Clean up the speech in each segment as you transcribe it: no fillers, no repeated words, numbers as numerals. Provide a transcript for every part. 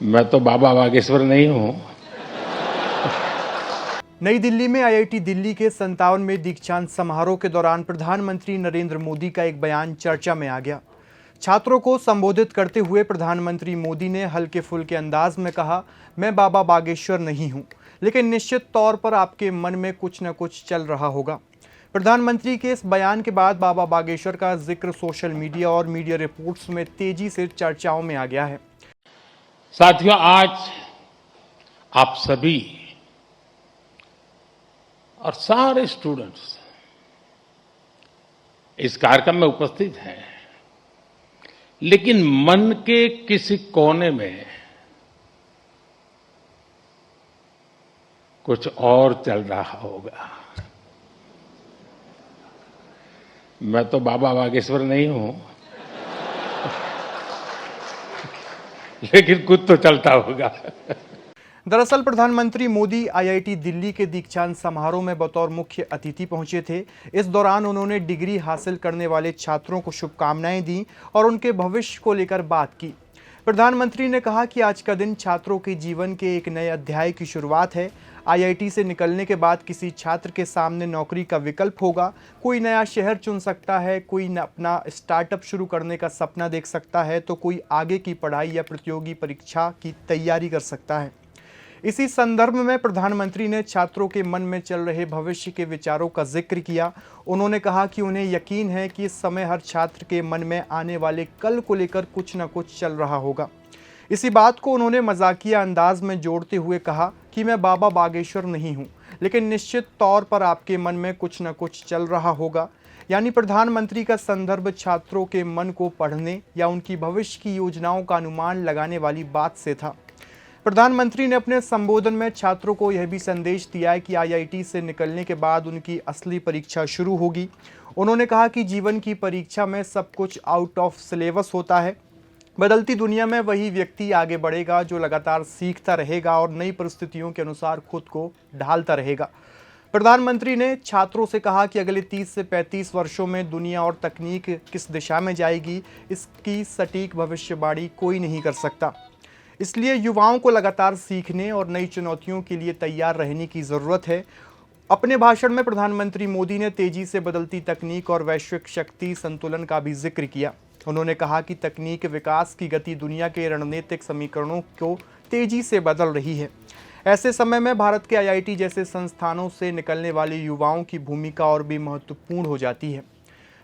मैं तो बाबा बागेश्वर नहीं हूँ। नई दिल्ली में आईआईटी दिल्ली के 57वें दीक्षांत समारोह के दौरान प्रधानमंत्री नरेंद्र मोदी का एक बयान चर्चा में आ गया। छात्रों को संबोधित करते हुए प्रधानमंत्री मोदी ने हल्के फुल्के अंदाज में कहा, मैं बाबा बागेश्वर नहीं हूं, लेकिन निश्चित तौर पर आपके मन में कुछ न कुछ चल रहा होगा। प्रधानमंत्री के इस बयान के बाद बाबा बागेश्वर का जिक्र सोशल मीडिया और मीडिया रिपोर्ट्स में तेजी से चर्चाओं में आ गया है। साथियों, आज आप सभी और सारे स्टूडेंट्स इस कार्यक्रम में उपस्थित हैं, लेकिन मन के किसी कोने में कुछ और चल रहा होगा। मैं तो बाबा बागेश्वर नहीं हूं, लेकिन कुछ तो चलता होगा। दरअसल प्रधानमंत्री मोदी आईआईटी दिल्ली के दीक्षांत समारोह में बतौर मुख्य अतिथि पहुंचे थे। इस दौरान उन्होंने डिग्री हासिल करने वाले छात्रों को शुभकामनाएं दी और उनके भविष्य को लेकर बात की। प्रधानमंत्री ने कहा कि आज का दिन छात्रों के जीवन के एक नए अध्याय की शुरुआत है। आईआईटी से निकलने के बाद किसी छात्र के सामने नौकरी का विकल्प होगा। कोई नया शहर चुन सकता है, कोई अपना स्टार्टअप शुरू करने का सपना देख सकता है, तो कोई आगे की पढ़ाई या प्रतियोगी परीक्षा की तैयारी कर सकता है। इसी संदर्भ में प्रधानमंत्री ने छात्रों के मन में चल रहे भविष्य के विचारों का जिक्र किया। उन्होंने कहा कि उन्हें यकीन है कि इस समय हर छात्र के मन में आने वाले कल को लेकर कुछ न कुछ चल रहा होगा। इसी बात को उन्होंने मजाकिया अंदाज में जोड़ते हुए कहा कि मैं बाबा बागेश्वर नहीं हूं, लेकिन निश्चित तौर पर आपके मन में कुछ न कुछ चल रहा होगा। यानी प्रधानमंत्री का संदर्भ छात्रों के मन को पढ़ने या उनकी भविष्य की योजनाओं का अनुमान लगाने वाली बात से था। प्रधानमंत्री ने अपने संबोधन में छात्रों को यह भी संदेश दिया है कि आईआईटी से निकलने के बाद उनकी असली परीक्षा शुरू होगी। उन्होंने कहा कि जीवन की परीक्षा में सब कुछ आउट ऑफ सिलेबस होता है। बदलती दुनिया में वही व्यक्ति आगे बढ़ेगा जो लगातार सीखता रहेगा और नई परिस्थितियों के अनुसार खुद को ढालता रहेगा। प्रधानमंत्री ने छात्रों से कहा कि अगले 30 से 35 वर्षों में दुनिया और तकनीक किस दिशा में जाएगी, इसकी सटीक भविष्यवाणी कोई नहीं कर सकता। इसलिए युवाओं को लगातार सीखने और नई चुनौतियों के लिए तैयार रहने की ज़रूरत है। अपने भाषण में प्रधानमंत्री मोदी ने तेजी से बदलती तकनीक और वैश्विक शक्ति संतुलन का भी जिक्र किया। उन्होंने कहा कि तकनीक विकास की गति दुनिया के रणनीतिक समीकरणों को तेजी से बदल रही है। ऐसे समय में भारत के आईआईटी जैसे संस्थानों से निकलने वाले युवाओं की भूमिका और भी महत्वपूर्ण हो जाती है।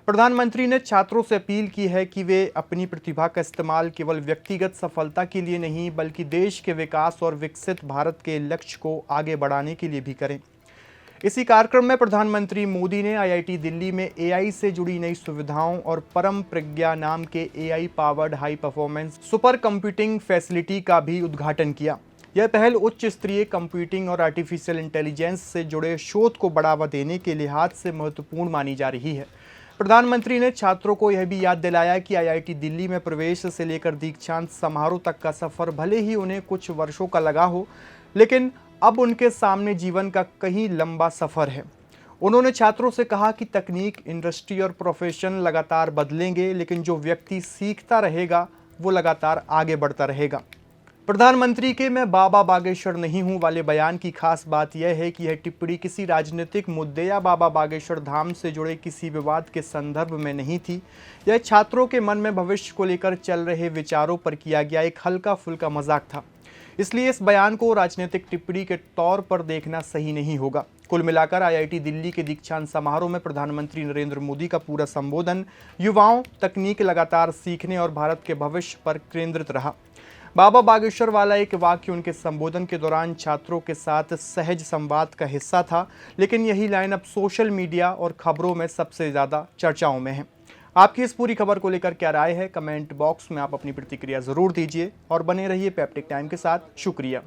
प्रधानमंत्री ने छात्रों से अपील की है कि वे अपनी प्रतिभा का इस्तेमाल केवल व्यक्तिगत सफलता के लिए नहीं, बल्कि देश के विकास और विकसित भारत के लक्ष्य को आगे बढ़ाने के लिए भी करें। इसी कार्यक्रम में प्रधानमंत्री मोदी ने आईआईटी दिल्ली में एआई से जुड़ी नई सुविधाओं और परम प्रज्ञा नाम के AI powered high performance super computing facility का भी उद्घाटन किया। यह पहल उच्च स्तरीय कंप्यूटिंग और आर्टिफिशियल इंटेलिजेंस से जुड़े शोध को बढ़ावा देने के लिहाज से महत्वपूर्ण मानी जा रही है। प्रधानमंत्री ने छात्रों को यह भी याद दिलाया कि आईआईटी दिल्ली में प्रवेश से लेकर दीक्षांत समारोह तक का सफर भले ही उन्हें कुछ वर्षों का लगा हो, लेकिन अब उनके सामने जीवन का कहीं लंबा सफर है। उन्होंने छात्रों से कहा कि तकनीक, इंडस्ट्री और प्रोफेशन लगातार बदलेंगे, लेकिन जो व्यक्ति सीखता रहेगा वो लगातार आगे बढ़ता रहेगा। प्रधानमंत्री के मैं बाबा बागेश्वर नहीं हूं वाले बयान की खास बात यह है कि यह टिप्पणी किसी राजनीतिक मुद्दे या बाबा बागेश्वर धाम से जुड़े किसी विवाद के संदर्भ में नहीं थी। यह छात्रों के मन में भविष्य को लेकर चल रहे विचारों पर किया गया एक हल्का फुल्का मजाक था। इसलिए इस बयान को राजनीतिक टिप्पणी के तौर पर देखना सही नहीं होगा। कुल मिलाकर आईआईटी दिल्ली के दीक्षांत समारोह में प्रधानमंत्री नरेंद्र मोदी का पूरा संबोधन युवाओं, तकनीक, लगातार सीखने और भारत के भविष्य पर केंद्रित रहा। बाबा बागेश्वर वाला एक वाक्य उनके संबोधन के दौरान छात्रों के साथ सहज संवाद का हिस्सा था, लेकिन यही लाइन अब सोशल मीडिया और खबरों में सबसे ज़्यादा चर्चाओं में है। आपकी इस पूरी खबर को लेकर क्या राय है, कमेंट बॉक्स में आप अपनी प्रतिक्रिया ज़रूर दीजिए और बने रहिए पेप्टिक टाइम के साथ। शुक्रिया।